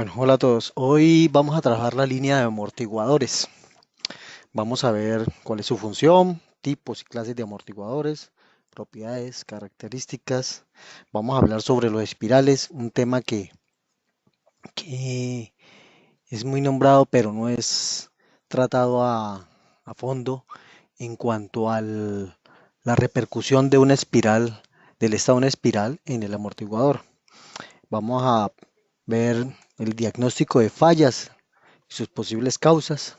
Bueno, hola a todos. Hoy vamos a trabajar la línea de amortiguadores. Vamos a ver cuál es su función, tipos y clases de amortiguadores, propiedades, características. Vamos a hablar sobre los espirales, un tema que es muy nombrado, pero no es tratado a fondo en cuanto a la repercusión de una espiral, del estado de una espiral en el amortiguador. Vamos a ver el diagnóstico de fallas y sus posibles causas.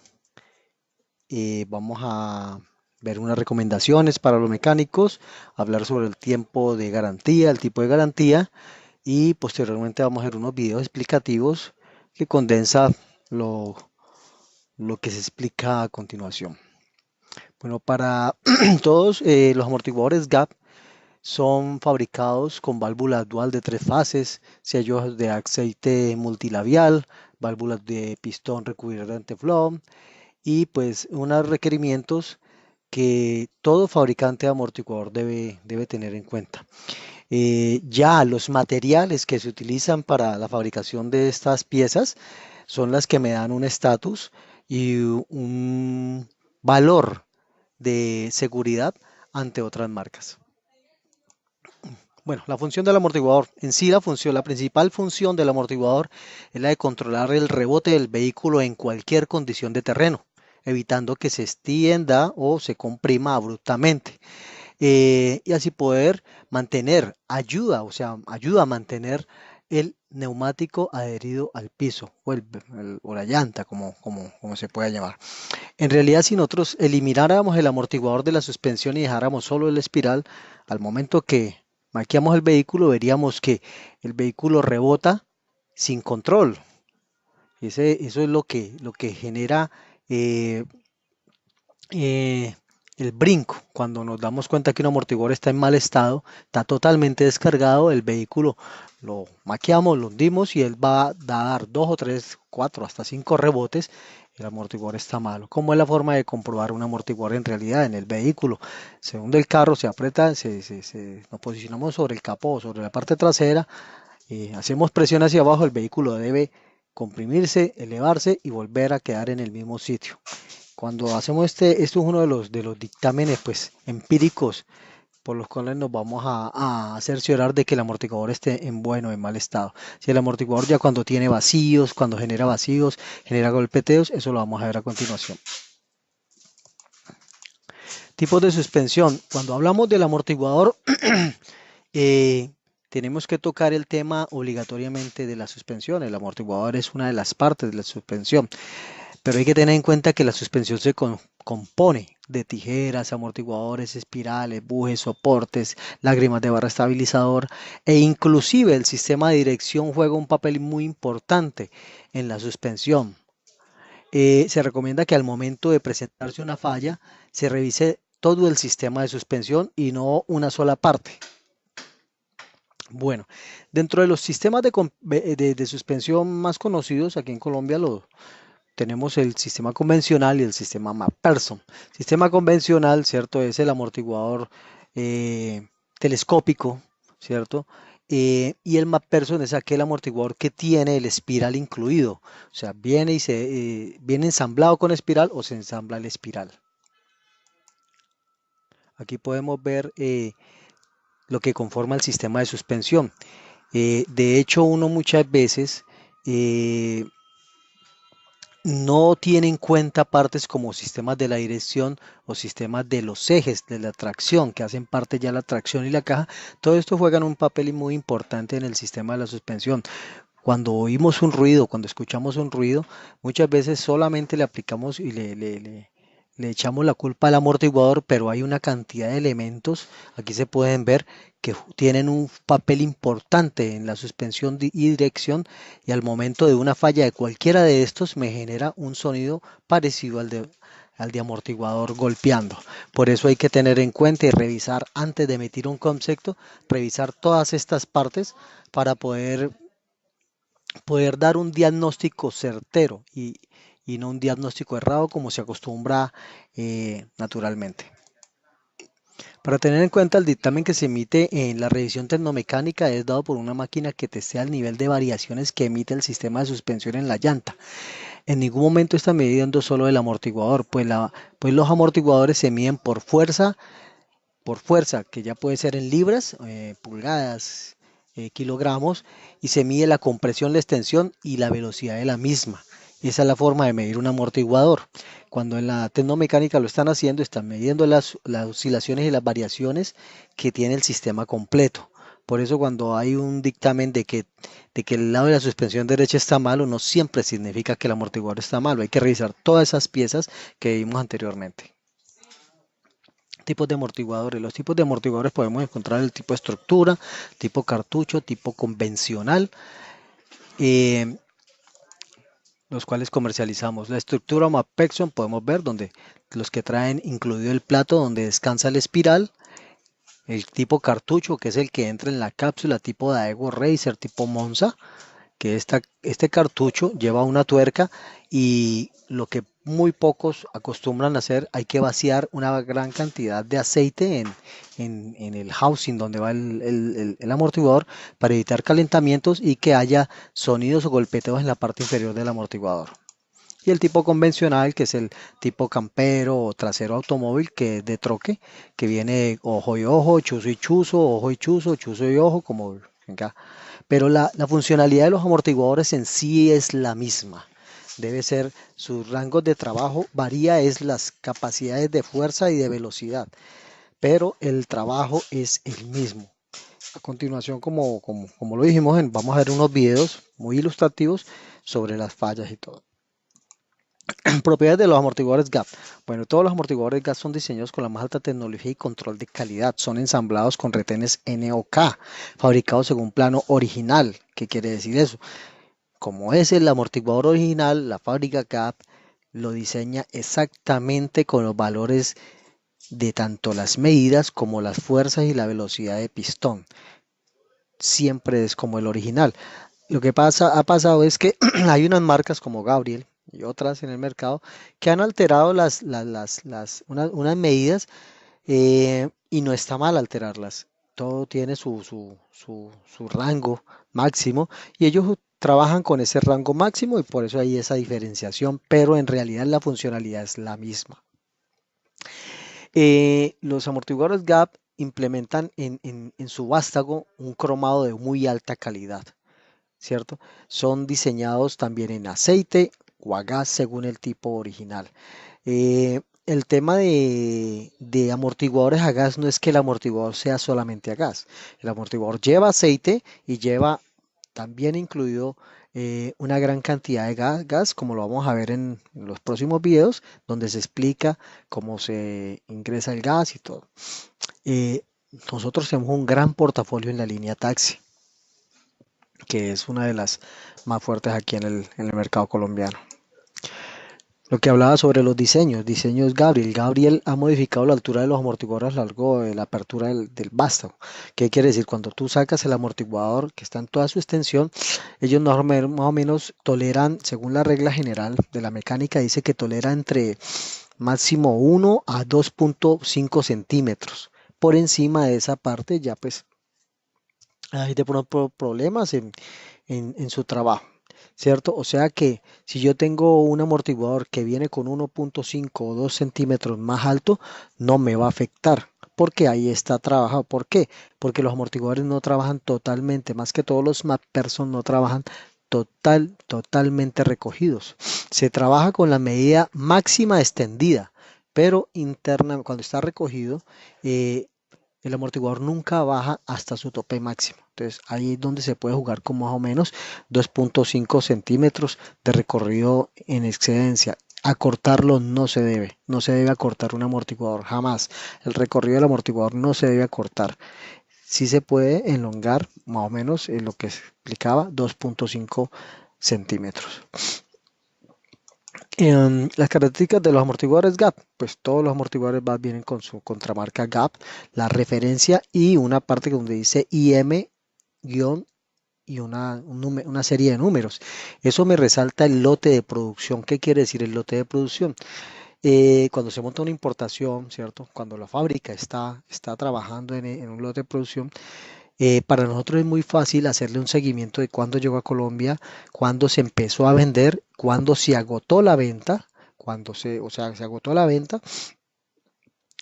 Vamos a ver unas recomendaciones para los mecánicos, hablar sobre el tiempo de garantía, el tipo de garantía y posteriormente vamos a ver unos videos explicativos que condensa lo, lo que se explica a continuación. Bueno, para todos los amortiguadores GAP son fabricados con válvulas dual de tres fases, sellos de aceite multilabial, válvulas de pistón recubierta flow y pues unos requerimientos que todo fabricante de amortiguador debe tener en cuenta. Ya los materiales que se utilizan para la fabricación de estas piezas son las que me dan un estatus y un valor de seguridad ante otras marcas. Bueno, la función del amortiguador. En sí, la principal función del amortiguador es la de controlar el rebote del vehículo en cualquier condición de terreno, evitando que se extienda o se comprima abruptamente. Y así poder mantener, ayuda a mantener el neumático adherido al piso o la llanta, como se pueda llamar. En realidad, si nosotros elimináramos el amortiguador de la suspensión y dejáramos solo el espiral, al momento que maqueamos el vehículo, veríamos que el vehículo rebota sin control. Eso es lo que genera eh, eh, el brinco. Cuando nos damos cuenta que un amortiguador está en mal estado, está totalmente descargado, el vehículo lo maqueamos, lo hundimos y él va a dar dos o tres, cuatro, hasta cinco rebotes. El amortiguador está malo. ¿Cómo es la forma de comprobar un amortiguador en realidad en el vehículo? Se hunde el carro, se aprieta, nos posicionamos sobre el capó, sobre la parte trasera, hacemos presión hacia abajo, el vehículo debe comprimirse, elevarse y volver a quedar en el mismo sitio. Cuando hacemos esto es uno de los dictámenes pues empíricos por los cuales nos vamos a cerciorar de que el amortiguador esté en bueno o en mal estado. Si el amortiguador ya cuando tiene vacíos, cuando genera vacíos, genera golpeteos, eso lo vamos a ver a continuación. Tipos de suspensión. Cuando hablamos del amortiguador, eh, tenemos que tocar el tema obligatoriamente de la suspensión. El amortiguador es una de las partes de la suspensión. Pero hay que tener en cuenta que la suspensión se compone de tijeras, amortiguadores, espirales, bujes, soportes, lágrimas de barra estabilizador e inclusive el sistema de dirección juega un papel muy importante en la suspensión. Se recomienda que al momento de presentarse una falla se revise todo el sistema de suspensión y no una sola parte. Bueno, dentro de los sistemas de suspensión más conocidos aquí en Colombia, tenemos el sistema convencional y el sistema McPherson. Sistema convencional, ¿cierto? Es el amortiguador eh, telescópico, ¿cierto? Y el McPherson es aquel amortiguador que tiene el espiral incluido. O sea, viene ensamblado con espiral o se ensambla el espiral. Aquí podemos ver lo que conforma el sistema de suspensión. De hecho, uno muchas veces eh, no tiene en cuenta partes como sistemas de la dirección o sistemas de los ejes de la tracción, que hacen parte ya la tracción y la caja. Todo esto juegan un papel muy importante en el sistema de la suspensión. Cuando oímos un ruido, cuando escuchamos un ruido, muchas veces solamente le aplicamos y le echamos la culpa al amortiguador, pero hay una cantidad de elementos, aquí se pueden ver, que tienen un papel importante en la suspensión y dirección, y al momento de una falla de cualquiera de estos me genera un sonido parecido al de amortiguador golpeando. Por eso hay que tener en cuenta y revisar antes de emitir un concepto, revisar todas estas partes para poder dar un diagnóstico certero y no un diagnóstico errado como se acostumbra naturalmente. Para tener en cuenta, el dictamen que se emite en la revisión tecnomecánica es dado por una máquina que testea el nivel de variaciones que emite el sistema de suspensión en la llanta. En ningún momento está midiendo solo el amortiguador, pues los amortiguadores se miden por fuerza, que ya puede ser en libras, pulgadas, kilogramos, y se mide la compresión, la extensión y la velocidad de la misma. Esa es la forma de medir un amortiguador. Cuando en la tecnomecánica lo están haciendo, están midiendo las oscilaciones y las variaciones que tiene el sistema completo. Por eso cuando hay un dictamen de que el lado de la suspensión derecha está malo, no siempre significa que el amortiguador está malo. Hay que revisar todas esas piezas que vimos anteriormente. Tipos de amortiguadores. Los tipos de amortiguadores podemos encontrar el tipo de estructura, tipo cartucho, tipo convencional, eh, los cuales comercializamos. La estructura Mapexon podemos ver donde los que traen incluido el plato donde descansa la espiral. El tipo cartucho, que es el que entra en la cápsula, tipo Daewoo Racer, tipo Monza, que este cartucho lleva una tuerca y lo que muy pocos acostumbran a hacer, hay que vaciar una gran cantidad de aceite en el housing donde va el amortiguador para evitar calentamientos y que haya sonidos o golpeteos en la parte inferior del amortiguador. Y el tipo convencional, que es el tipo campero o trasero automóvil, que es de troque, que viene ojo y ojo, chuzo y chuzo, ojo y chuzo, chuzo y ojo, como venga. Pero la funcionalidad de los amortiguadores en sí es la misma. Debe ser, sus rangos de trabajo varía es las capacidades de fuerza y de velocidad, pero el trabajo es el mismo. A continuación, como lo dijimos, vamos a ver unos videos muy ilustrativos sobre las fallas y todo. Propiedades de los amortiguadores GAP. Bueno, todos los amortiguadores GAP son diseñados con la más alta tecnología y control de calidad. Son ensamblados con retenes NOK, fabricados según plano original. ¿Qué quiere decir eso? Como es el amortiguador original, la fábrica GAP lo diseña exactamente con los valores de tanto las medidas como las fuerzas y la velocidad de pistón. Siempre es como el original. Lo que ha pasado es que hay unas marcas como Gabriel y otras en el mercado que han alterado unas medidas, y no está mal alterarlas. Todo tiene su rango máximo y ellos trabajan con ese rango máximo y por eso hay esa diferenciación, pero en realidad la funcionalidad es la misma. Los amortiguadores GAP implementan en su vástago un cromado de muy alta calidad, ¿cierto? Son diseñados también en aceite o a gas según el tipo original. El tema de amortiguadores a gas no es que el amortiguador sea solamente a gas. El amortiguador lleva aceite y lleva también incluido una gran cantidad de gas, como lo vamos a ver en los próximos videos, donde se explica cómo se ingresa el gas y todo. Eh, Nosotros tenemos un gran portafolio en la línea Taxi, que es una de las más fuertes aquí en el mercado colombiano. Lo que hablaba sobre los diseños Gabriel. Gabriel ha modificado la altura de los amortiguadores a lo largo de la apertura del vástago. ¿Qué quiere decir? Cuando tú sacas el amortiguador que está en toda su extensión, ellos más o menos toleran, según la regla general de la mecánica, dice que tolera entre máximo 1 a 2.5 centímetros. Por encima de esa parte ya pues hay de pronto problemas en su trabajo, ¿cierto? O sea que si yo tengo un amortiguador que viene con 1.5 o 2 centímetros más alto, no me va a afectar. Porque ahí está trabajado. ¿Por qué? Porque los amortiguadores no trabajan totalmente, más que todos los MacPherson no trabajan totalmente recogidos. Se trabaja con la medida máxima extendida, pero interna, cuando está recogido, el amortiguador nunca baja hasta su tope máximo. Entonces ahí es donde se puede jugar con más o menos 2.5 centímetros de recorrido en excedencia. Acortarlo no se debe acortar un amortiguador, jamás. El recorrido del amortiguador no se debe acortar. Sí se puede elongar más o menos en lo que explicaba 2.5 centímetros. Las características de los amortiguadores GAP, pues todos los amortiguadores GAP vienen con su contramarca GAP, la referencia y una parte donde dice IM- y una serie de números. Eso me resalta el lote de producción. ¿Qué quiere decir el lote de producción? Cuando se monta una importación, ¿cierto? Cuando la fábrica está trabajando en un lote de producción, para nosotros es muy fácil hacerle un seguimiento de cuándo llegó a Colombia, cuándo se empezó a vender, cuándo se agotó la venta, o sea, se agotó la venta.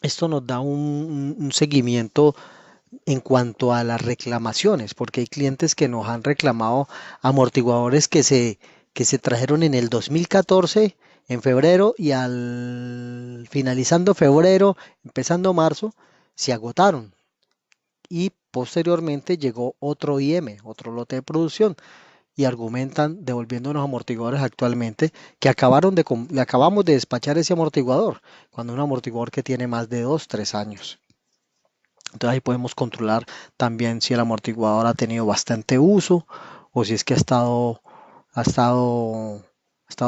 Esto nos da un seguimiento en cuanto a las reclamaciones, porque hay clientes que nos han reclamado amortiguadores que se trajeron en el 2014, en febrero, y al finalizando febrero, empezando marzo, se agotaron. Y posteriormente llegó otro IM, otro lote de producción, y argumentan, devolviéndonos amortiguadores actualmente, que le acabamos de despachar ese amortiguador, cuando un amortiguador que tiene más de 2, 3 años. Entonces ahí podemos controlar también si el amortiguador ha tenido bastante uso o si es que ha estado, ha estado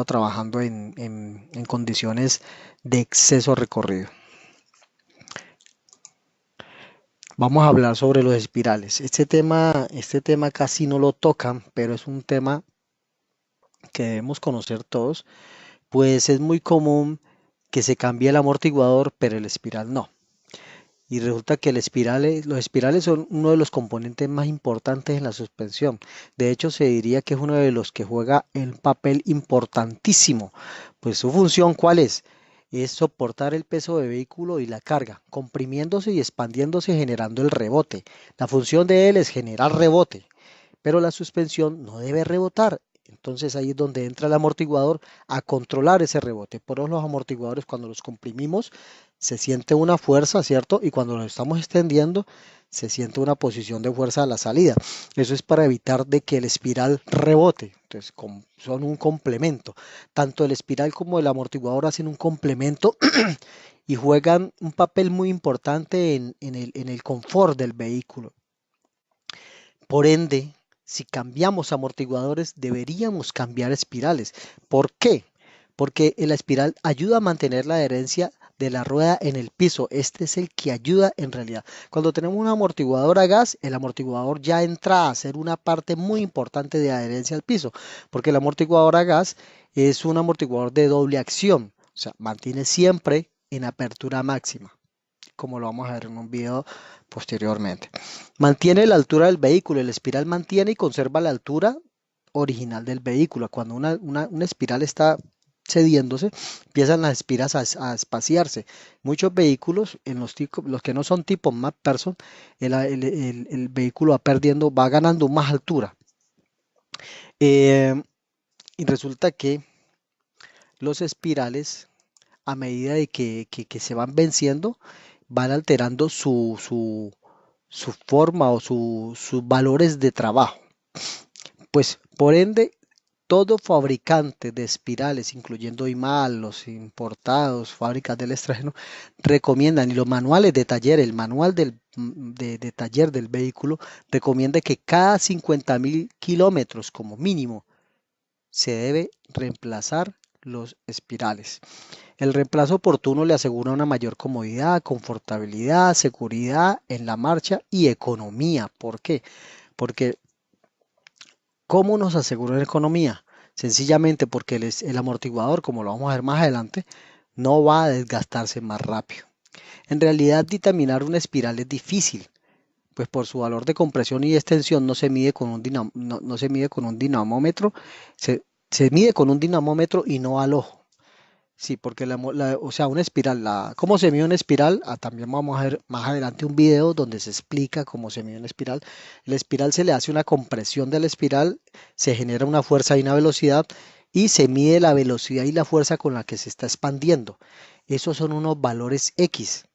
trabajando en condiciones de exceso recorrido. Vamos a hablar sobre los espirales. Este tema casi no lo tocan, pero es un tema que debemos conocer todos, pues es muy común que se cambie el amortiguador, pero el espiral no. Y resulta que los espirales son uno de los componentes más importantes en la suspensión. De hecho, se diría que es uno de los que juega un papel importantísimo. Pues su función, ¿cuál es? Es soportar el peso del vehículo y la carga, comprimiéndose y expandiéndose, generando el rebote. La función de él es generar rebote, pero la suspensión no debe rebotar. Entonces ahí es donde entra el amortiguador a controlar ese rebote. Por eso los amortiguadores, cuando los comprimimos se siente una fuerza, ¿cierto? Y cuando los estamos extendiendo se siente una posición de fuerza a la salida. Eso es para evitar de que el espiral rebote. Entonces son un complemento. Tanto el espiral como el amortiguador hacen un complemento y juegan un papel muy importante en el confort del vehículo. Por ende, si cambiamos amortiguadores, deberíamos cambiar espirales. ¿Por qué? Porque la espiral ayuda a mantener la adherencia de la rueda en el piso. Este es el que ayuda en realidad. Cuando tenemos un amortiguador a gas, el amortiguador ya entra a ser una parte muy importante de adherencia al piso, porque el amortiguador a gas es un amortiguador de doble acción, o sea, mantiene siempre en apertura máxima, como lo vamos a ver en un video posteriormente. Mantiene la altura del vehículo, el espiral mantiene y conserva la altura original del vehículo. Cuando una espiral está cediéndose, empiezan las espiras a espaciarse. Muchos vehículos, los que no son tipo MacPherson, el vehículo va ganando más altura. Eh, y resulta que los espirales, a medida de que se van venciendo, van alterando su forma o sus valores de trabajo. Pues por ende, todo fabricante de espirales, incluyendo IMAL, los importados, fábricas del extranjero, recomiendan, y los manuales de taller, el manual de taller del vehículo, recomienda que cada 50.000 kilómetros como mínimo se debe reemplazar los espirales. El reemplazo oportuno le asegura una mayor comodidad, confortabilidad, seguridad en la marcha y economía. ¿Por qué? Porque ¿cómo nos asegura la economía? Sencillamente porque el amortiguador, como lo vamos a ver más adelante, no va a desgastarse más rápido. En realidad, determinar una espiral es difícil, pues por su valor de compresión y extensión no se mide con no se mide con un dinamómetro, se mide con un dinamómetro y no al ojo. Sí, porque o sea, una espiral, ¿cómo se mide una espiral? También vamos a ver más adelante un video donde se explica cómo se mide una espiral. La espiral se le hace una compresión de la espiral, se genera una fuerza y una velocidad y se mide la velocidad y la fuerza con la que se está expandiendo. Esos son unos valores X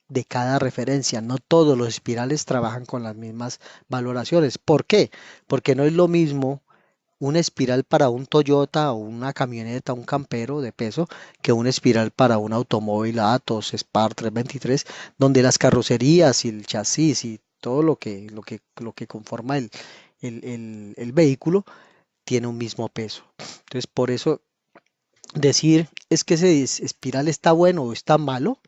de cada referencia. No todos los espirales trabajan con las mismas valoraciones. ¿Por qué? Porque no es lo mismo una espiral para un Toyota o una camioneta, un campero de peso, que una espiral para un automóvil Atos, Spark 323, donde las carrocerías y el chasis y todo lo que conforma el vehículo tiene un mismo peso. Entonces, por eso decir es que ese espiral está bueno o está malo,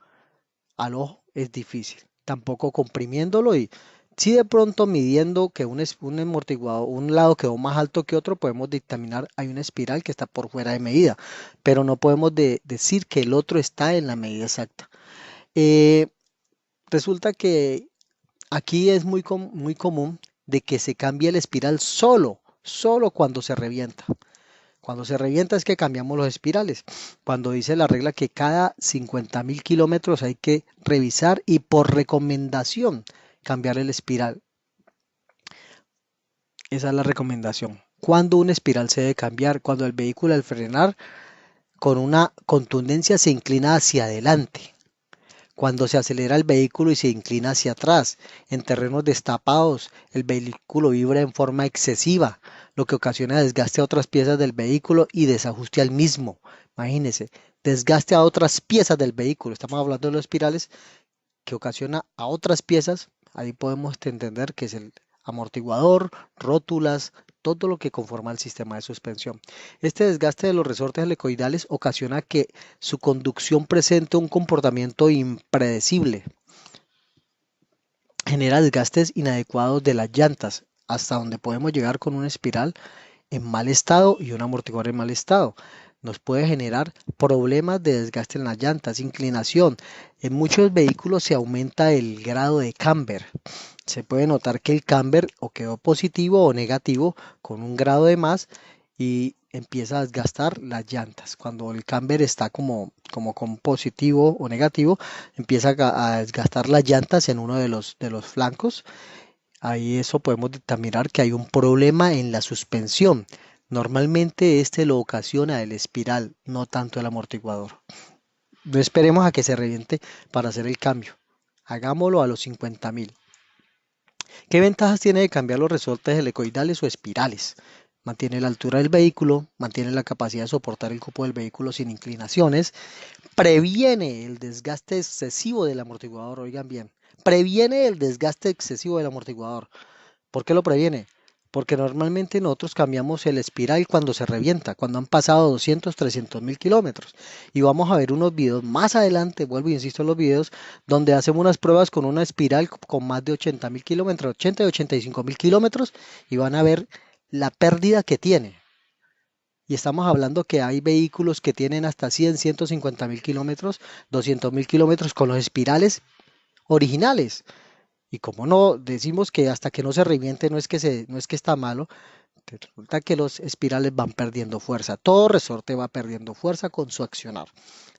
al ojo es difícil. Tampoco comprimiéndolo y Si de pronto midiendo que un amortiguador, un lado quedó más alto que otro, podemos dictaminar, hay una espiral que está por fuera de medida, pero no podemos decir que el otro está en la medida exacta. Eh, Resulta que aquí es muy común de que se cambie la espiral solo cuando se revienta. Cuando se revienta es que cambiamos los espirales. Cuando dice la regla que cada 50.000 kilómetros hay que revisar y por recomendación cambiar el espiral. Esa es la recomendación. Cuando una espiral se debe cambiar, cuando el vehículo al frenar con una contundencia se inclina hacia adelante, cuando se acelera el vehículo y se inclina hacia atrás, en terrenos destapados, el vehículo vibra en forma excesiva, lo que ocasiona desgaste a otras piezas del vehículo y desajuste al mismo. Imagínense, desgaste a otras piezas del vehículo. Estamos hablando de los espirales que ocasiona a otras piezas. Ahí podemos entender que es el amortiguador, rótulas, todo lo que conforma el sistema de suspensión. Este desgaste de los resortes helicoidales ocasiona que su conducción presente un comportamiento impredecible. Genera desgastes inadecuados de las llantas, hasta donde podemos llegar con una espiral en mal estado y un amortiguador en mal estado. Nos puede generar problemas de desgaste en las llantas, inclinación. En muchos vehículos se aumenta el grado de camber. Se puede notar que el camber o quedó positivo o negativo con un grado de más y empieza a desgastar las llantas. Cuando el camber está como con positivo o negativo, empieza a desgastar las llantas en uno de los flancos. Ahí eso podemos dictaminar que hay un problema en la suspensión. Normalmente este lo ocasiona el espiral, no tanto el amortiguador. No esperemos a que se reviente para hacer el cambio. Hagámoslo a los 50.000. ¿Qué ventajas tiene de cambiar los resortes helicoidales o espirales? Mantiene la altura del vehículo, mantiene la capacidad de soportar el cupo del vehículo sin inclinaciones, previene el desgaste excesivo del amortiguador, oigan bien, previene el desgaste excesivo del amortiguador. ¿Por qué lo previene? Porque normalmente nosotros cambiamos el espiral cuando se revienta, cuando han pasado 200, 300.000 kilómetros. Y vamos a ver unos videos más adelante, vuelvo y insisto en los videos, donde hacemos unas pruebas con una espiral con más de 80.000 kilómetros, 80 y 85.000 kilómetros, y van a ver la pérdida que tiene. Y estamos hablando que hay vehículos que tienen hasta 100, 150.000 kilómetros, 200.000 kilómetros con los espirales originales. Y como no decimos que hasta que no se reviente no es que está malo, que resulta que los espirales van perdiendo fuerza. Todo resorte va perdiendo fuerza con su accionar.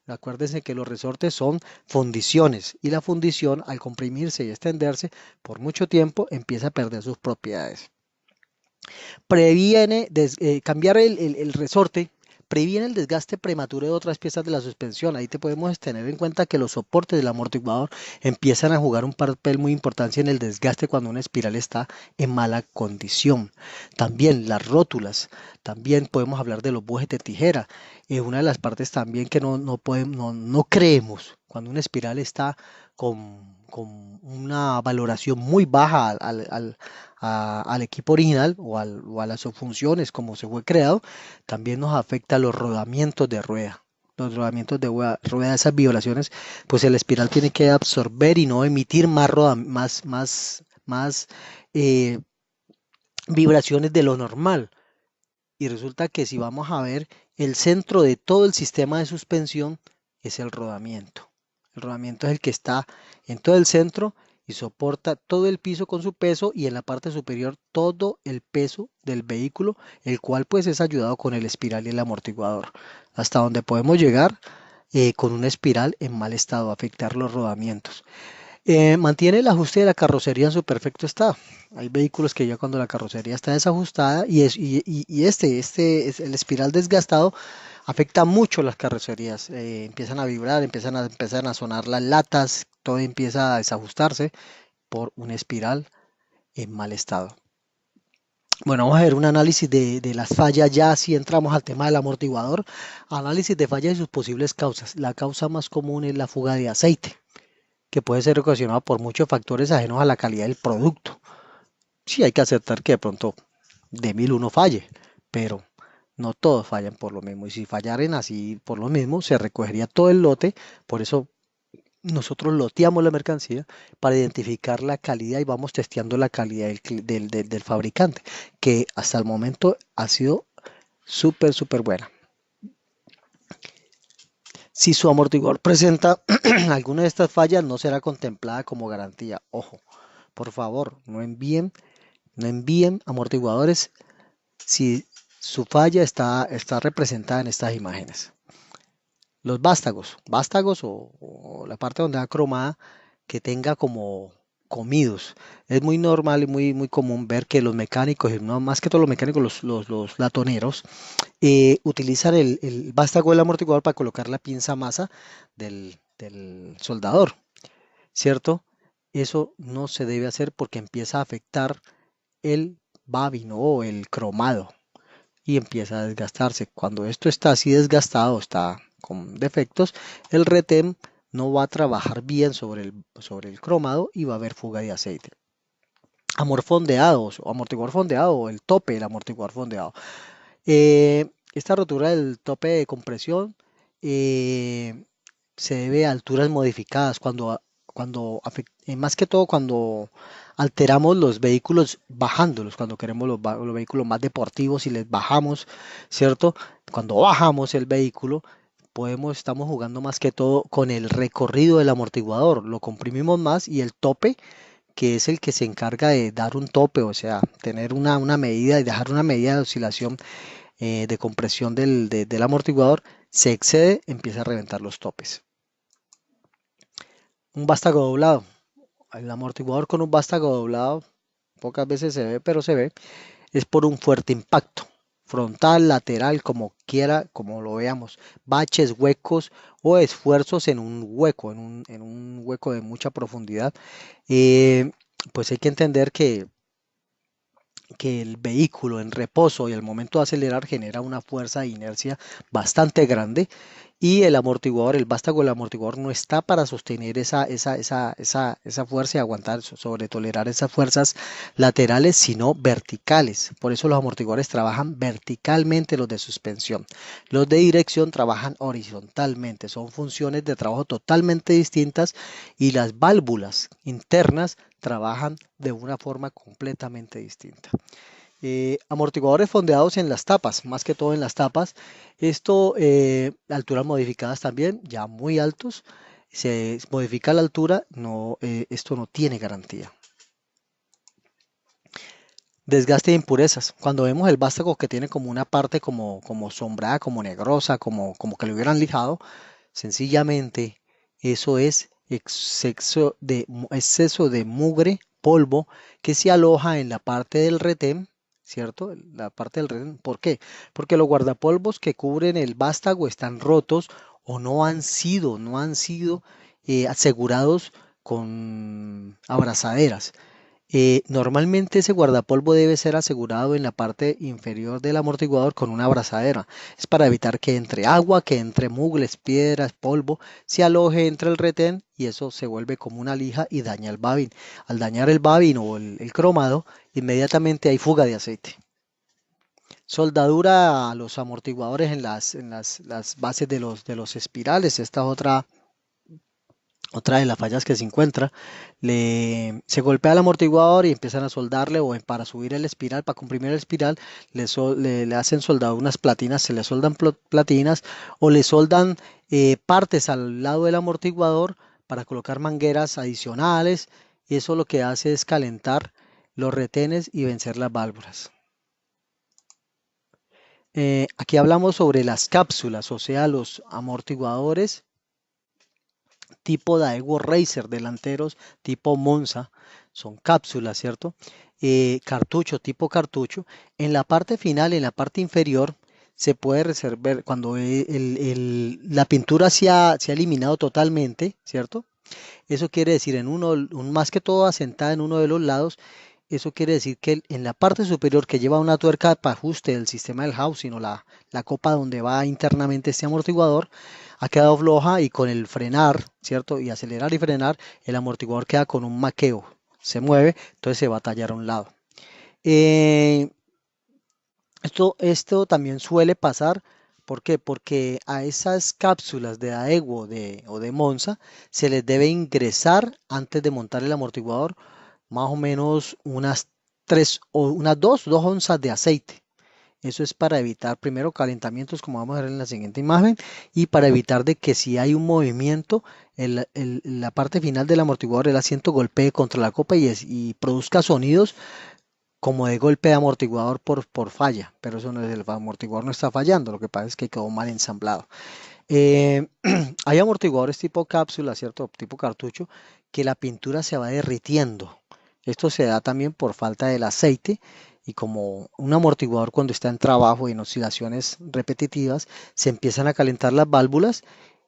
Acuérdense que los resortes son fundiciones y la fundición al comprimirse y extenderse por mucho tiempo empieza a perder sus propiedades. Cambiar el resorte previene el desgaste prematuro de otras piezas de la suspensión. Ahí te podemos tener en cuenta que los soportes del amortiguador empiezan a jugar un papel muy importante en el desgaste cuando una espiral está en mala condición. También las rótulas, también podemos hablar de los bujes de tijera. Una de las partes también que no creemos cuando una espiral está con una valoración muy baja al equipo original o a las subfunciones como se fue creado, también nos afecta los rodamientos de rueda. Los rodamientos de rueda, esas vibraciones, pues el espiral tiene que absorber y no emitir más eh, vibraciones de lo normal. Y resulta que si vamos a ver, el centro de todo el sistema de suspensión es el rodamiento. El rodamiento es el que está en todo el centro y soporta todo el piso con su peso y en la parte superior todo el peso del vehículo, el cual pues es ayudado con el espiral y el amortiguador. Hasta donde podemos llegar con una espiral en mal estado, afectar los rodamientos. Mantiene el ajuste de la carrocería en su perfecto estado. Hay vehículos que ya cuando la carrocería está desajustada el espiral desgastado afecta mucho las carrocerías. Empiezan a vibrar, empiezan a sonar las latas, todo empieza a desajustarse por una espiral en mal estado. Bueno, vamos a ver un análisis de las fallas ya si entramos al tema del amortiguador. Análisis de fallas y sus posibles causas. La causa más común es la fuga de aceite, que puede ser ocasionado por muchos factores ajenos a la calidad del producto. Sí, hay que aceptar que de pronto de 1.000 uno falle, pero no todos fallan por lo mismo. Y si fallaran así por lo mismo, se recogería todo el lote. Por eso nosotros loteamos la mercancía para identificar la calidad y vamos testeando la calidad del fabricante, que hasta el momento ha sido súper buena. Si su amortiguador presenta alguna de estas fallas, no será contemplada como garantía. Ojo, por favor, no envíen amortiguadores si su falla está representada en estas imágenes. Los vástagos o la parte donde va cromada que tenga como comidos. Es muy normal y muy común ver que los mecánicos, y no más que todos los mecánicos, los latoneros, utilizan el vástago del amortiguador para colocar la pinza masa del soldador, ¿cierto? Eso no se debe hacer porque empieza a afectar el babino o el cromado y empieza a desgastarse. Cuando esto está así desgastado, está con defectos, el retén no va a trabajar bien sobre el cromado y va a haber fuga de aceite. Amortiguador fondeado o el tope del amortiguador fondeado. Esta rotura del tope de compresión eh, se debe a alturas modificadas más que todo cuando alteramos los vehículos bajándolos, cuando queremos los vehículos más deportivos y les bajamos, ¿cierto? Cuando bajamos el vehículo, estamos jugando más que todo con el recorrido del amortiguador, lo comprimimos más y el tope, que es el que se encarga de dar un tope, o sea, tener una medida y dejar una medida de oscilación de compresión del amortiguador, se excede, empieza a reventar los topes. Un vástago doblado. El amortiguador con un vástago doblado pocas veces se ve, pero se ve, es por un fuerte impacto, frontal, lateral, como quiera, como lo veamos, baches, huecos o esfuerzos en un hueco, en un hueco de mucha profundidad. Eh, pues hay que entender que el vehículo en reposo y al momento de acelerar genera una fuerza de inercia bastante grande y el vástago del amortiguador no está para sostener esa fuerza y aguantar, sobre tolerar esas fuerzas laterales, sino verticales. Por eso los amortiguadores trabajan verticalmente, los de suspensión. Los de dirección trabajan horizontalmente. Son funciones de trabajo totalmente distintas y las válvulas internas trabajan de una forma completamente distinta. Amortiguadores fondeados en las tapas, más que todo en las tapas. Esto, alturas modificadas también, ya muy altos. Se modifica la altura, no, esto no tiene garantía. Desgaste de impurezas. Cuando vemos el vástago que tiene como una parte como sombrada, como negrosa, como que lo hubieran lijado, sencillamente eso es exceso de mugre, polvo, que se aloja en la parte del retén, ¿cierto? La parte del retén. ¿Por qué? Porque los guardapolvos que cubren el vástago están rotos o no han sido asegurados con abrazaderas. Normalmente ese guardapolvo debe ser asegurado en la parte inferior del amortiguador con una abrazadera. Es para evitar que entre agua, que entre mugles, piedras, polvo, se aloje entre el retén y eso se vuelve como una lija y daña el babin. Al dañar el babin o el cromado, inmediatamente hay fuga de aceite. Soldadura a los amortiguadores en las bases de los espirales. Esta es otra de las fallas que se encuentra, se golpea el amortiguador y empiezan a soldarle o para subir el espiral, para comprimir el espiral, le hacen soldado unas platinas, se le soldan platinas o le soldan partes al lado del amortiguador para colocar mangueras adicionales y eso lo que hace es calentar los retenes y vencer las válvulas. Aquí hablamos sobre las cápsulas, o sea, los amortiguadores tipo Daewoo Racer, delanteros tipo Monza, son cápsulas, ¿cierto? Cartucho, tipo cartucho. En la parte final, en la parte inferior, se puede reservar cuando la pintura se ha eliminado totalmente, ¿cierto? Eso quiere decir, más que todo asentada en uno de los lados, eso quiere decir que en la parte superior que lleva una tuerca para ajuste del sistema del housing o la copa donde va internamente este amortiguador, ha quedado floja y con el frenar, ¿cierto? Y acelerar y frenar, el amortiguador queda con un maqueo, se mueve, entonces se va a tallar a un lado. Eh, esto también suele pasar ¿Por qué? Porque a esas cápsulas de Daewoo o de Monza se les debe ingresar antes de montar el amortiguador más o menos unas 3 o unas 2 onzas de aceite. Eso es para evitar primero calentamientos, como vamos a ver en la siguiente imagen, y para evitar de que si hay un movimiento, la parte final del amortiguador, el asiento golpee contra la copa y produzca sonidos como de golpe de amortiguador por falla, pero eso no es, el amortiguador no está fallando, lo que pasa es que quedó mal ensamblado. Eh, Hay amortiguadores tipo cápsula, ¿cierto? Tipo cartucho, que la pintura se va derritiendo. Esto se da también por falta del aceite y como un amortiguador cuando está en trabajo y en oscilaciones repetitivas, se empiezan a calentar las válvulas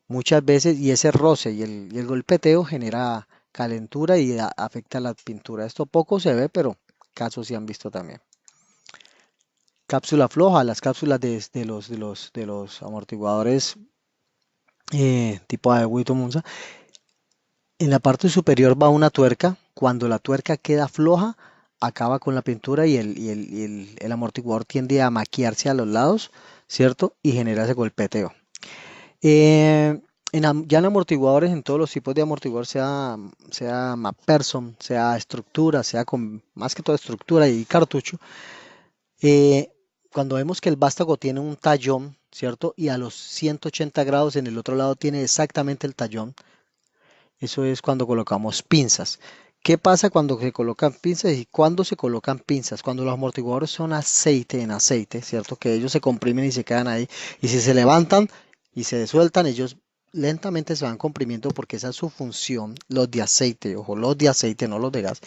muchas veces y ese roce y el golpeteo genera calentura y afecta la pintura. Esto poco se ve, pero casos se han visto también. Cápsula floja, las cápsulas de los amortiguadores tipo de Wito Monza. En la parte superior va una tuerca. Cuando la tuerca queda floja, acaba con la pintura el amortiguador tiende a maquiarse a los lados, ¿cierto? Y genera ese golpeteo. Ya en amortiguadores, en todos los tipos de amortiguador, sea MacPherson, sea estructura, sea con más que todo estructura y cartucho, eh, cuando vemos que el vástago tiene un tallón, ¿cierto? Y a los 180 grados en el otro lado tiene exactamente el tallón, eso es cuando colocamos pinzas. ¿Qué pasa cuando se colocan pinzas y cuándo se colocan pinzas? Cuando los amortiguadores son aceite en aceite, ¿cierto? Que ellos se comprimen y se quedan ahí. Y si se levantan y se sueltan, ellos lentamente se van comprimiendo porque esa es su función, los de aceite, ojo, los de aceite, no los de gas.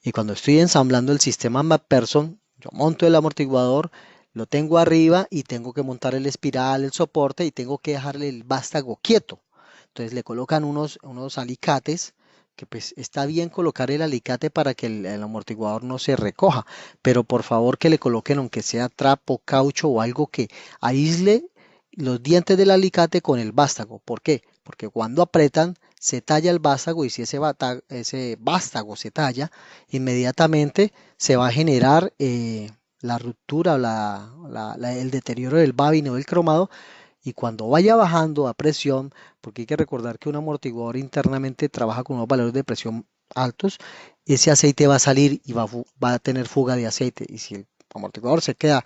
Y cuando estoy ensamblando el sistema MacPherson, yo monto el amortiguador, lo tengo arriba y tengo que montar el espiral, el soporte y tengo que dejarle el vástago quieto. Entonces le colocan unos alicates, que pues está bien colocar el alicate para que el amortiguador no se recoja, pero por favor que le coloquen aunque sea trapo, caucho o algo que aísle los dientes del alicate con el vástago. ¿Por qué? Porque cuando apretan se talla el vástago y si ese vástago se talla, inmediatamente se va a generar la ruptura o el deterioro del babino o del cromado y cuando vaya bajando a presión, porque hay que recordar que un amortiguador internamente trabaja con unos valores de presión altos, ese aceite va a salir y va a tener fuga de aceite. Y si el amortiguador se queda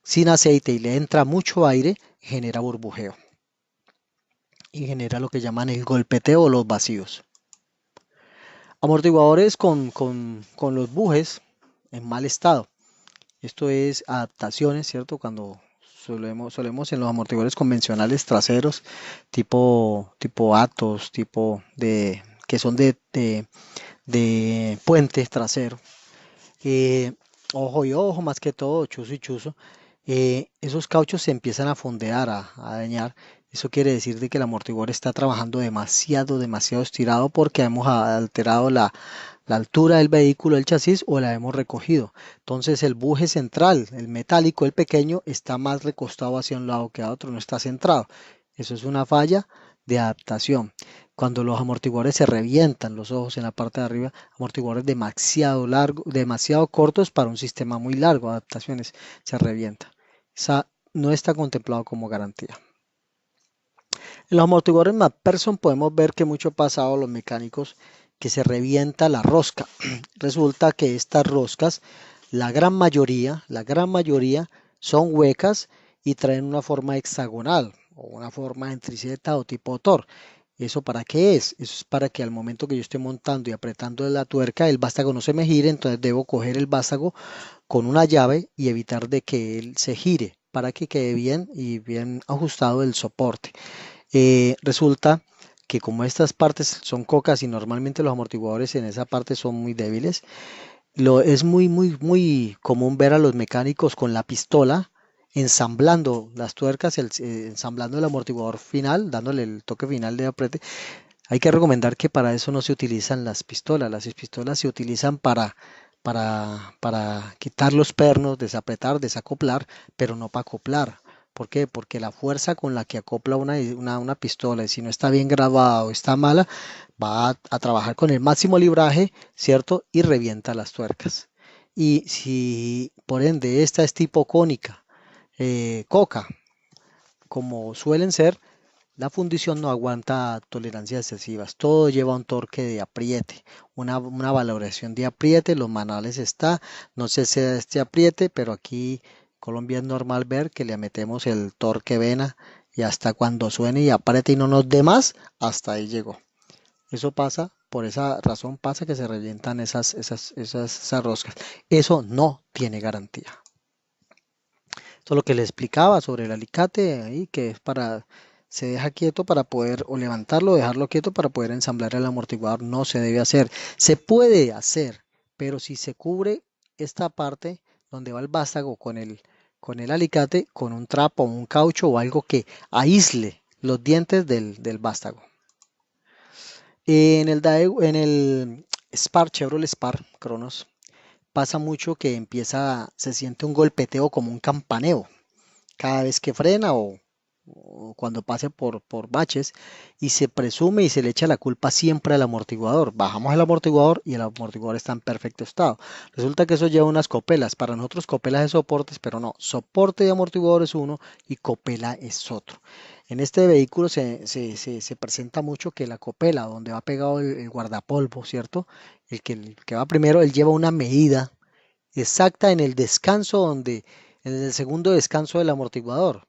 sin aceite y le entra mucho aire, genera burbujeo y genera lo que llaman el golpeteo o los vacíos. Amortiguadores con los bujes en mal estado. Esto es adaptaciones, ¿cierto? Cuando solemos en los amortiguadores convencionales traseros, tipo Atos, que son de puente trasero. eh, Ojo y ojo, más que todo, chuzo y chuzo. Esos cauchos se empiezan a fondear, a dañar. Eso quiere decir de que el amortiguador está trabajando demasiado estirado porque hemos alterado la altura del vehículo, el chasis, o la hemos recogido. Entonces el buje central, el metálico, el pequeño, está más recostado hacia un lado que a otro, no está centrado. Eso es una falla de adaptación. Cuando los amortiguadores se revientan los ojos en la parte de arriba, amortiguadores demasiado largos, demasiado cortos para un sistema muy largo, adaptaciones, se revienta. Esa no está contemplado como garantía. En los amortiguadores MacPherson podemos ver que mucho ha pasado a los mecánicos que se revienta la rosca. Resulta que estas roscas, la gran mayoría son huecas y traen una forma hexagonal o una forma en triseta o tipo Thor. ¿Eso para qué es? Eso es para que al momento que yo esté montando y apretando la tuerca, el vástago no se me gire, entonces debo coger el vástago con una llave y evitar de que él se gire para que quede bien y bien ajustado el soporte. Resulta que como estas partes son cocas y normalmente los amortiguadores en esa parte son muy débiles, es muy común ver a los mecánicos con la pistola ensamblando las tuercas, ensamblando el amortiguador final, dándole el toque final de apriete. Hay que recomendar que para eso no se utilizan las pistolas se utilizan para quitar los pernos, desapretar, desacoplar, pero no para acoplar. ¿Por qué? Porque la fuerza con la que acopla una pistola, y si no está bien grabada o está mala, va a trabajar con el máximo libraje, ¿cierto? Y revienta las tuercas. Y si por ende esta es tipo cónica, coca, como suelen ser, la fundición no aguanta tolerancias excesivas. Todo lleva un torque de apriete, una valoración de apriete. Los manuales está, no sé si es este apriete, pero aquí en Colombia es normal ver que le metemos el torque vena y hasta cuando suene y apriete y no nos dé más, hasta ahí llegó. Eso pasa, por esa razón pasa que se revientan esas roscas. Eso no tiene garantía. Esto es lo que le explicaba sobre el alicate ahí, que es para, se deja quieto para poder, o levantarlo, dejarlo quieto para poder ensamblar el amortiguador. No se debe hacer. Se puede hacer, pero si se cubre esta parte donde va el vástago con el alicate, con un trapo, un caucho o algo que aísle los dientes del vástago. En el Spar, Chevrolet Spar Cronos, pasa mucho que se siente un golpeteo como un campaneo cada vez que frena o cuando pase por baches y se presume y se le echa la culpa siempre al amortiguador. Bajamos el amortiguador y el amortiguador está en perfecto estado. Resulta que eso lleva unas copelas. Para nosotros copelas es soportes, pero no. Soporte de amortiguador es uno y copela es otro. En este vehículo se presenta mucho que la copela, donde va pegado el guardapolvo, ¿cierto? El que va primero, él lleva una medida exacta en el descanso en el segundo descanso del amortiguador.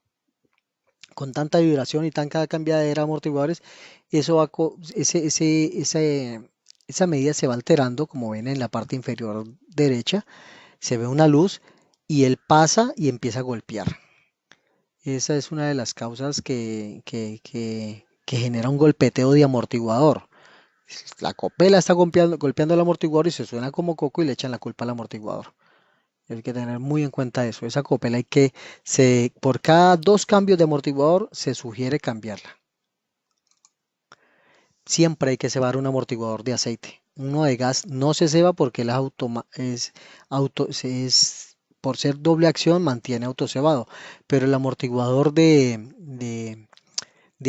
Con tanta vibración y tanta cambiadera de amortiguadores, eso va, esa medida se va alterando, como ven en la parte inferior derecha, se ve una luz y él pasa y empieza a golpear. Esa es una de las causas que genera un golpeteo de amortiguador. La copela está golpeando el amortiguador y se suena como coco y le echan la culpa al amortiguador. Hay que tener muy en cuenta eso. Esa copela por cada 2 cambios de amortiguador se sugiere cambiarla. Siempre hay que cebar un amortiguador de aceite. Uno de gas no se ceba porque por ser doble acción mantiene autocebado. Pero el amortiguador de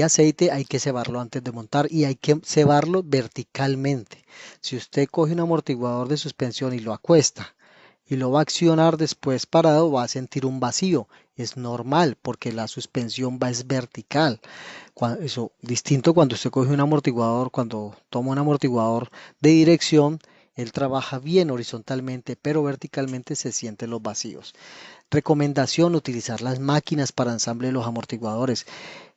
aceite hay que cebarlo antes de montar y hay que cebarlo verticalmente. Si usted coge un amortiguador de suspensión y lo acuesta y lo va a accionar después parado, va a sentir un vacío. Es normal porque la suspensión es vertical. Distinto cuando usted coge un amortiguador, cuando toma un amortiguador de dirección, él trabaja bien horizontalmente, pero verticalmente se sienten los vacíos. Recomendación: utilizar las máquinas para ensamble de los amortiguadores.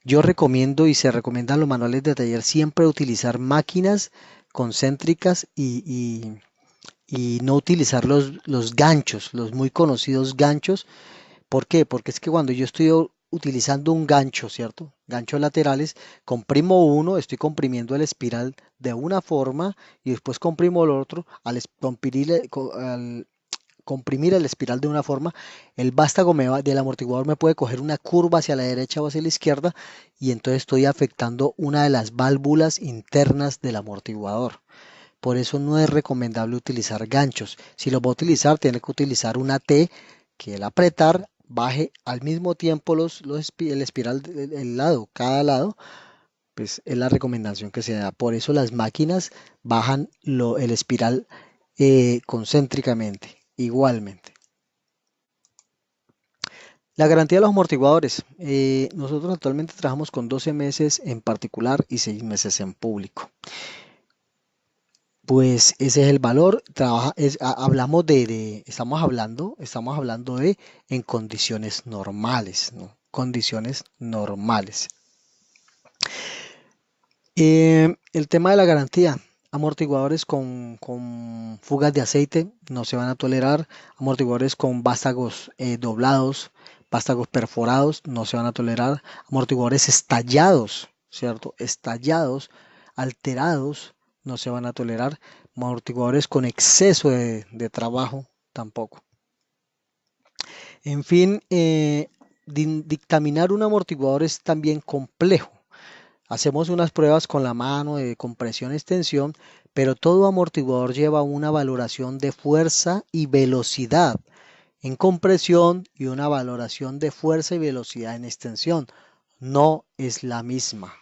Yo recomiendo y se recomiendan los manuales de taller siempre utilizar máquinas concéntricas y no utilizar los ganchos, los muy conocidos ganchos. ¿Por qué? Porque es que cuando yo estoy utilizando un gancho, ¿cierto? Ganchos laterales, comprimo uno, estoy comprimiendo el espiral de una forma y después comprimo el otro. Al comprimir el espiral de una forma, el vástago del amortiguador me puede coger una curva hacia la derecha o hacia la izquierda y entonces estoy afectando una de las válvulas internas del amortiguador. Por eso no es recomendable utilizar ganchos. Si lo va a utilizar, tiene que utilizar una T que el apretar baje al mismo tiempo el espiral del lado, cada lado, pues es la recomendación que se da. Por eso las máquinas bajan el espiral concéntricamente, igualmente. La garantía de los amortiguadores. Nosotros actualmente trabajamos con 12 meses en particular y 6 meses en público. Pues ese es el valor. Estamos hablando de en condiciones normales, ¿no? Condiciones normales. El tema de la garantía. Amortiguadores con fugas de aceite no se van a tolerar. Amortiguadores con vástagos doblados, vástagos perforados no se van a tolerar. Amortiguadores estallados, ¿cierto? Estallados, alterados no se van a tolerar. Amortiguadores con exceso de trabajo tampoco. En fin, dictaminar un amortiguador es también complejo. Hacemos unas pruebas con la mano de compresión y extensión, pero todo amortiguador lleva una valoración de fuerza y velocidad en compresión y una valoración de fuerza y velocidad en extensión. No es la misma.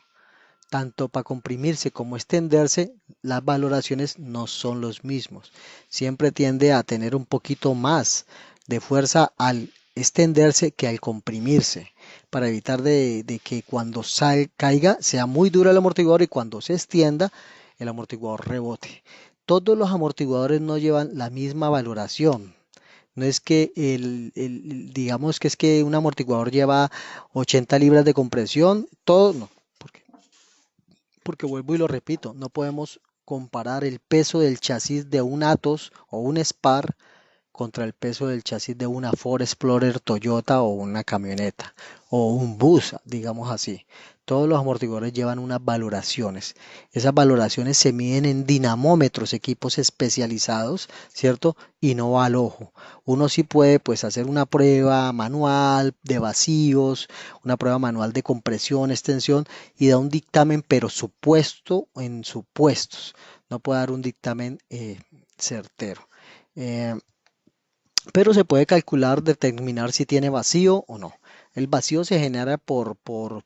Tanto para comprimirse como extenderse, las valoraciones no son los mismos. Siempre tiende a tener un poquito más de fuerza al extenderse que al comprimirse. para evitar de que cuando caiga sea muy duro el amortiguador y cuando se extienda el amortiguador rebote. Todos los amortiguadores no llevan la misma valoración. No es que digamos que es que un amortiguador lleva 80 libras de compresión, todo no, porque vuelvo y lo repito, no podemos comparar el peso del chasis de un Atos o un Spar contra el peso del chasis de una Ford Explorer Toyota o una camioneta o un bus, digamos así. Todos los amortiguadores llevan unas valoraciones. Esas valoraciones se miden en dinamómetros, equipos especializados, ¿cierto? Y no al ojo. Uno sí puede pues hacer una prueba manual de vacíos, una prueba manual de compresión, extensión y da un dictamen, pero supuesto en supuestos. No puede dar un dictamen certero. Eh, pero se puede calcular, determinar si tiene vacío o no. El vacío se genera por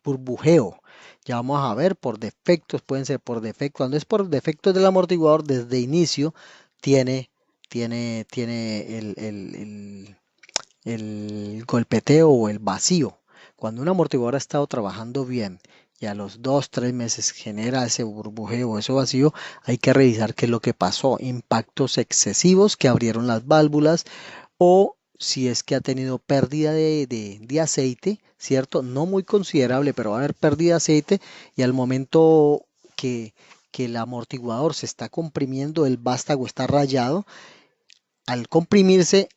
burbujeo. Ya vamos a ver, por defectos, pueden ser por defecto. Cuando es por defectos del amortiguador, desde inicio tiene, tiene el golpeteo o el vacío. Cuando un amortiguador ha estado trabajando bien y a los 2, 3 meses genera ese burbujeo o ese vacío, hay que revisar qué es lo que pasó. Impactos excesivos que abrieron las válvulas o si es que ha tenido pérdida de aceite, ¿cierto? No muy considerable, pero va a haber pérdida de aceite y al momento que el amortiguador se está comprimiendo, el vástago está rayado, al comprimirse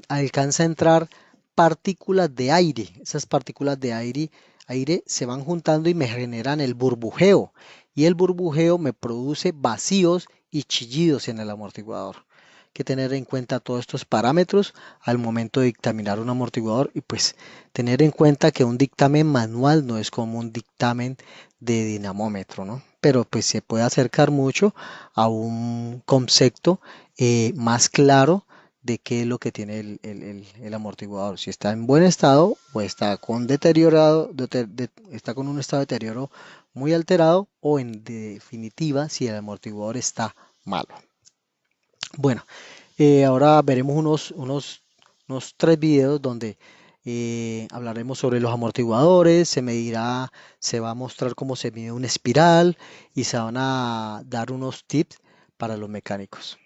alcanza a entrar partículas de aire. Esas partículas de aire se van juntando y me generan el burbujeo. Y el burbujeo me produce vacíos y chillidos en el amortiguador. Hay que tener en cuenta todos estos parámetros al momento de dictaminar un amortiguador y pues tener en cuenta que un dictamen manual no es como un dictamen de dinamómetro, ¿no? Pero pues se puede acercar mucho a un concepto más claro de qué es lo que tiene el amortiguador, si está en buen estado o está con deteriorado, está con un estado de deterioro muy alterado o en definitiva si el amortiguador está malo. Bueno, ahora veremos unos 3 videos donde hablaremos sobre los amortiguadores, se va a mostrar cómo se mide una espiral y se van a dar unos tips para los mecánicos.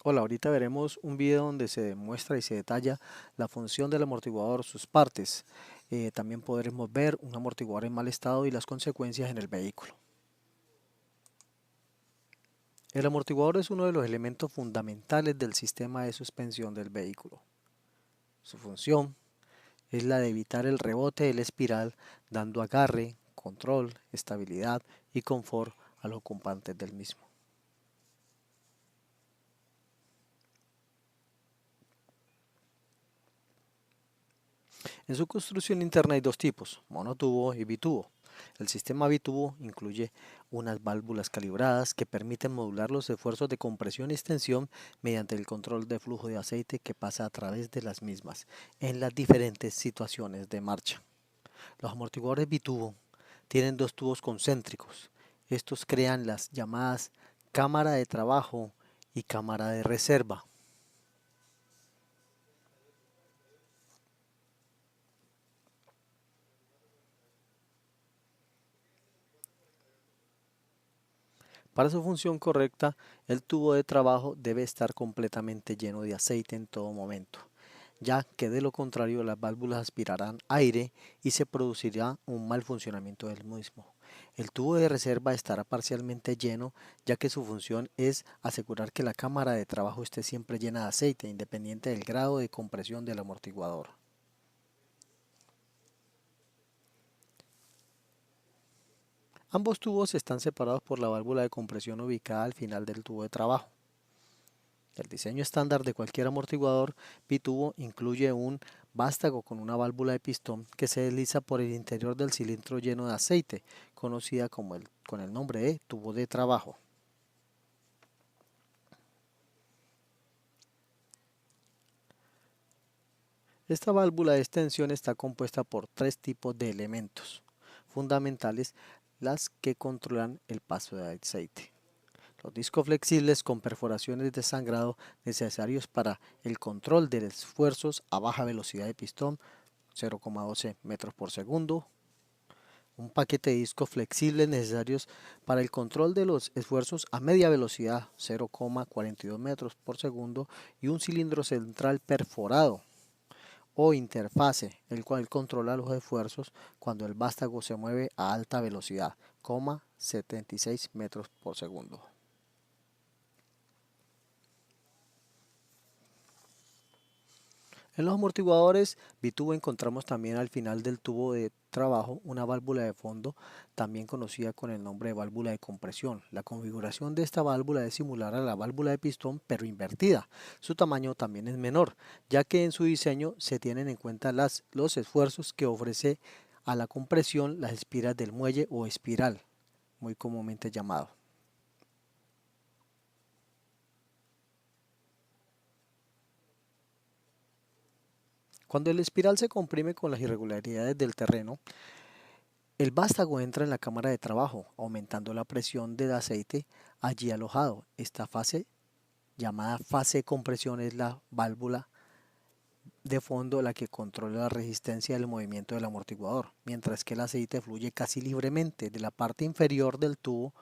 Hola, ahorita veremos un video donde se demuestra y se detalla la función del amortiguador, sus partes. También podremos ver un amortiguador en mal estado y las consecuencias en el vehículo. El amortiguador es uno de los elementos fundamentales del sistema de suspensión del vehículo. Su función es la de evitar el rebote de la espiral, dando agarre, control, estabilidad y confort a los ocupantes del mismo. En su construcción interna hay dos tipos, monotubo y bitubo. El sistema bitubo incluye unas válvulas calibradas que permiten modular los esfuerzos de compresión y extensión mediante el control de flujo de aceite que pasa a través de las mismas en las diferentes situaciones de marcha. Los amortiguadores bitubo tienen dos tubos concéntricos. Estos crean las llamadas cámara de trabajo y cámara de reserva. Para su función correcta, el tubo de trabajo debe estar completamente lleno de aceite en todo momento, ya que de lo contrario las válvulas aspirarán aire y se producirá un mal funcionamiento del mismo. El tubo de reserva estará parcialmente lleno, ya que su función es asegurar que la cámara de trabajo esté siempre llena de aceite, independiente del grado de compresión del amortiguador. Ambos tubos están separados por la válvula de compresión ubicada al final del tubo de trabajo. El diseño estándar de cualquier amortiguador bitubo incluye un vástago con una válvula de pistón que se desliza por el interior del cilindro lleno de aceite, conocida con el nombre de tubo de trabajo. Esta válvula de extensión está compuesta por 3 tipos de elementos fundamentales, las que controlan el paso de aceite. Los discos flexibles con perforaciones de sangrado necesarios para el control de esfuerzos a baja velocidad de pistón, 0,12 metros por segundo. Un paquete de discos flexibles necesarios para el control de los esfuerzos a media velocidad, 0,42 metros por segundo. Y un cilindro central perforado o interfase, el cual controla los esfuerzos cuando el vástago se mueve a alta velocidad, 76 metros por segundo. En los amortiguadores bitubo encontramos también al final del tubo de trabajo una válvula de fondo, también conocida con el nombre de válvula de compresión. La configuración de esta válvula es similar a la válvula de pistón, pero invertida. Su tamaño también es menor, ya que en su diseño se tienen en cuenta los esfuerzos que ofrece a la compresión las espiras del muelle o espiral, muy comúnmente llamado. Cuando el espiral se comprime con las irregularidades del terreno, el vástago entra en la cámara de trabajo, aumentando la presión del aceite allí alojado. Esta fase, llamada fase de compresión, es la válvula de fondo la que controla la resistencia del movimiento del amortiguador, mientras que el aceite fluye casi libremente de la parte inferior del tubo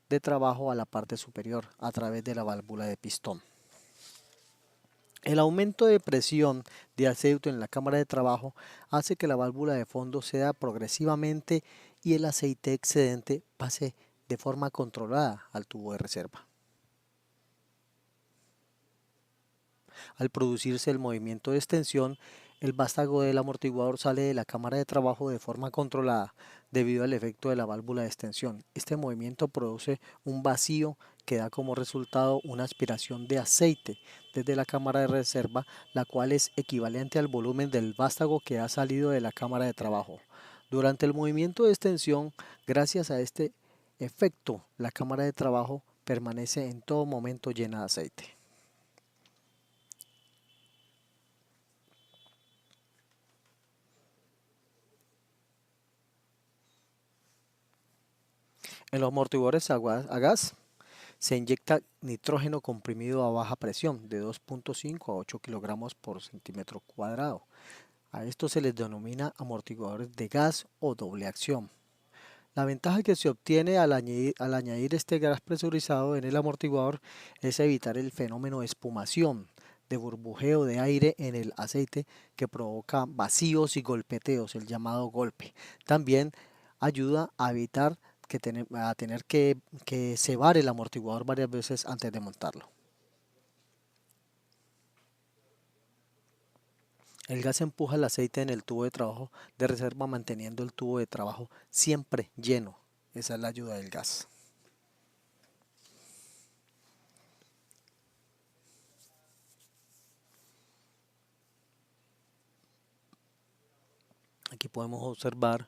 de trabajo a la parte superior a través de la válvula de pistón. El aumento de presión de aceite en la cámara de trabajo hace que la válvula de fondo ceda progresivamente y el aceite excedente pase de forma controlada al tubo de reserva. Al producirse el movimiento de extensión, el vástago del amortiguador sale de la cámara de trabajo de forma controlada debido al efecto de la válvula de extensión. Este movimiento produce un vacío que da como resultado una aspiración de aceite desde la cámara de reserva, la cual es equivalente al volumen del vástago que ha salido de la cámara de trabajo. Durante el movimiento de extensión, gracias a este efecto, la cámara de trabajo permanece en todo momento llena de aceite. En los amortiguadores a gas se inyecta nitrógeno comprimido a baja presión de 2,5 a 8 kilogramos por centímetro cuadrado. A esto se les denomina amortiguadores de gas o doble acción. La ventaja que se obtiene al añadir este gas presurizado en el amortiguador es evitar el fenómeno de espumación, de burbujeo de aire en el aceite que provoca vacíos y golpeteos, el llamado golpe. También ayuda a evitar a tener que cebar el amortiguador varias veces antes de montarlo. El gas empuja el aceite en el tubo de trabajo de reserva manteniendo el tubo de trabajo siempre lleno. Esa es la ayuda del gas. Aquí podemos observar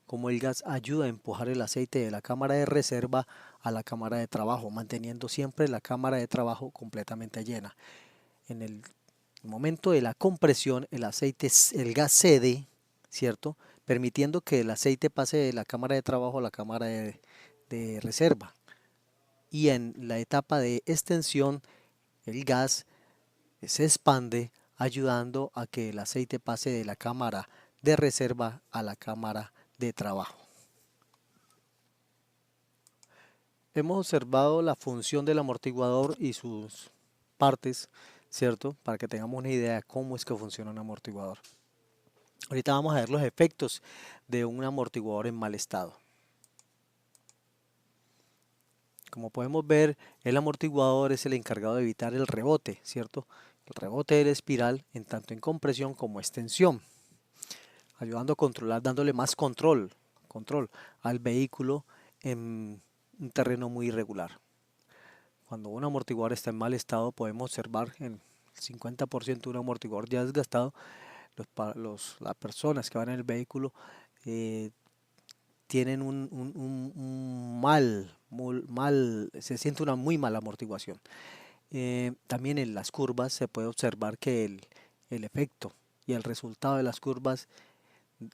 cómo el gas ayuda a empujar el aceite de la cámara de reserva a la cámara de trabajo, manteniendo siempre la cámara de trabajo completamente llena. En el momento de la compresión, el gas cede, ¿cierto? Permitiendo que el aceite pase de la cámara de trabajo a la cámara de reserva. Y en la etapa de extensión, el gas se expande, ayudando a que el aceite pase de la cámara de reserva a la cámara de trabajo. Hemos observado la función del amortiguador y sus partes, ¿cierto? Para que tengamos una idea de cómo es que funciona un amortiguador. Ahorita vamos a ver los efectos de un amortiguador en mal estado. Como podemos ver, el amortiguador es el encargado de evitar el rebote, ¿cierto? El rebote de la espiral en tanto en compresión como extensión, ayudando a controlar, dándole más control al vehículo en un terreno muy irregular. Cuando un amortiguador está en mal estado, podemos observar en el 50% de un amortiguador ya desgastado, las personas que van en el vehículo tienen se siente una muy mala amortiguación. También en las curvas se puede observar que el efecto y el resultado de las curvas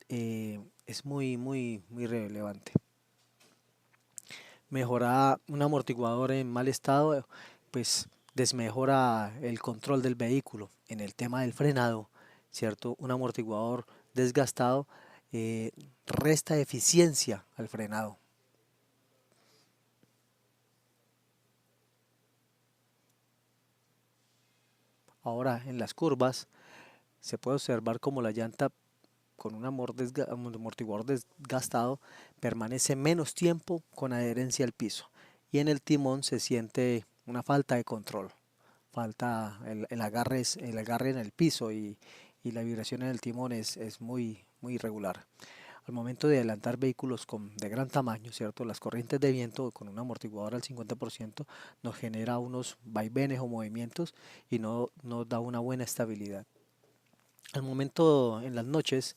es muy relevante. Mejora un amortiguador en mal estado, pues desmejora el control del vehículo. En el tema del frenado, ¿cierto? Un amortiguador desgastado eh, resta eficiencia al frenado. Ahora, en las curvas se puede observar como la llanta con un amortiguador desgastado permanece menos tiempo con adherencia al piso y en el timón se siente una falta de control, falta el agarre en el piso y la vibración en el timón es muy irregular. Al momento de adelantar vehículos de gran tamaño, ¿cierto? Las corrientes de viento con un amortiguador al 50% nos genera unos vaivenes o movimientos y no nos da una buena estabilidad. Al momento en las noches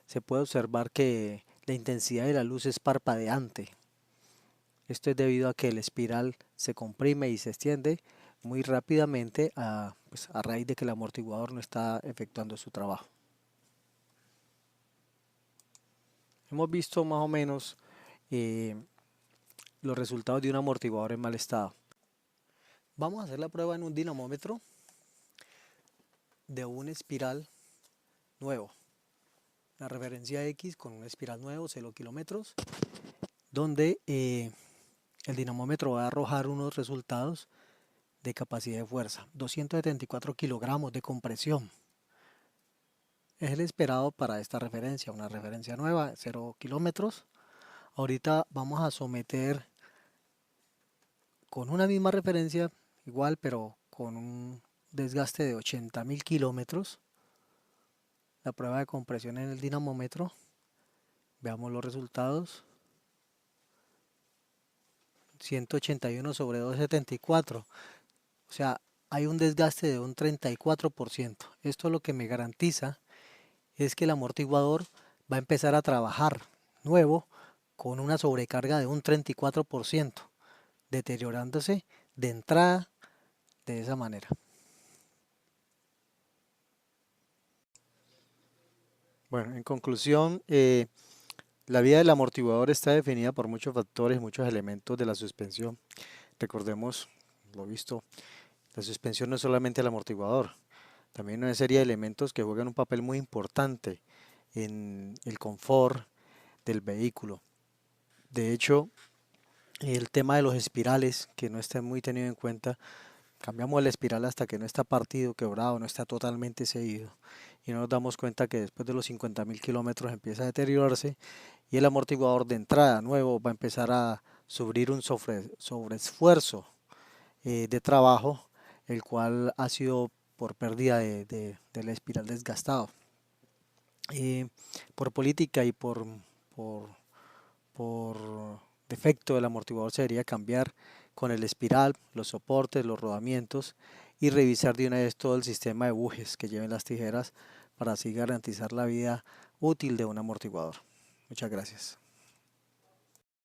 se puede observar que la intensidad de la luz es parpadeante. Esto es debido a que el espiral se comprime y se extiende muy rápidamente pues, a raíz de que el amortiguador no está efectuando su trabajo. Hemos visto más o menos eh, los resultados de un amortiguador en mal estado. Vamos a hacer la prueba en un dinamómetro de un espiral nuevo. La referencia X con un espiral nuevo, 0 kilómetros, donde el dinamómetro va a arrojar unos resultados de capacidad de fuerza, 274 kilogramos de compresión. Es el esperado para esta referencia, una referencia nueva, 0 kilómetros. Ahorita vamos a someter con una misma referencia, igual, pero con un desgaste de 80.000 kilómetros, la prueba de compresión en el dinamómetro. Veamos los resultados. 181 sobre 274. O sea, hay un desgaste de un 34%. Esto lo que me garantiza es que el amortiguador va a empezar a trabajar nuevo con una sobrecarga de un 34%, deteriorándose de entrada de esa manera. Bueno, en conclusión, la vida del amortiguador está definida por muchos factores, muchos elementos de la suspensión. Recordemos, lo visto, la suspensión no es solamente el amortiguador, también una serie de elementos que juegan un papel muy importante en el confort del vehículo. De hecho, el tema de los espirales, que no está muy tenido en cuenta, cambiamos el espiral hasta que no está partido, quebrado, no está totalmente cedido. Y no nos damos cuenta que después de los 50.000 kilómetros empieza a deteriorarse y el amortiguador de entrada nuevo va a empezar a sufrir un sobreesfuerzo de trabajo, el cual ha sido por pérdida del espiral desgastado. Por política y por, por defecto del amortiguador se debería cambiar con el espiral, los soportes, los rodamientos y revisar de una vez todo el sistema de bujes que lleven las tijeras para así garantizar la vida útil de un amortiguador. Muchas gracias.